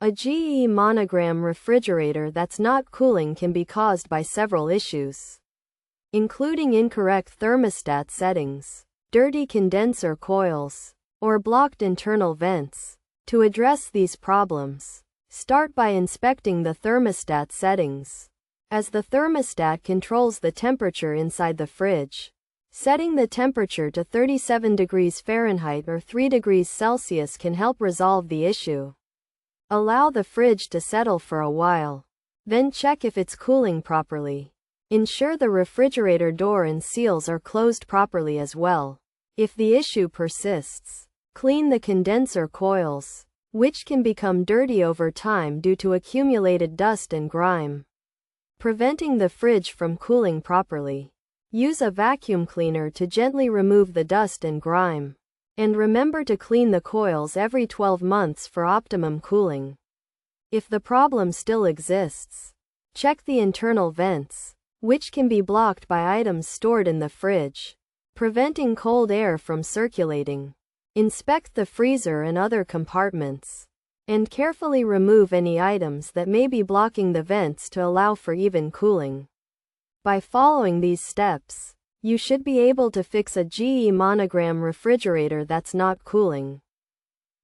A GE Monogram refrigerator that's not cooling can be caused by several issues, including incorrect thermostat settings, dirty condenser coils, or blocked internal vents. To address these problems, start by inspecting the thermostat settings, as the thermostat controls the temperature inside the fridge. Setting the temperature to 37 degrees Fahrenheit or 3 degrees Celsius can help resolve the issue. Allow the fridge to settle for a while. Then check if it's cooling properly. Ensure the refrigerator door and seals are closed properly as well. If the issue persists, clean the condenser coils, which can become dirty over time due to accumulated dust and grime, preventing the fridge from cooling properly. Use a vacuum cleaner to gently remove the dust and grime. And remember to clean the coils every 12 months for optimum cooling. If the problem still exists, check the internal vents, which can be blocked by items stored in the fridge, preventing cold air from circulating. Inspect the freezer and other compartments, and carefully remove any items that may be blocking the vents to allow for even cooling. By following these steps, you should be able to fix a GE Monogram refrigerator that's not cooling.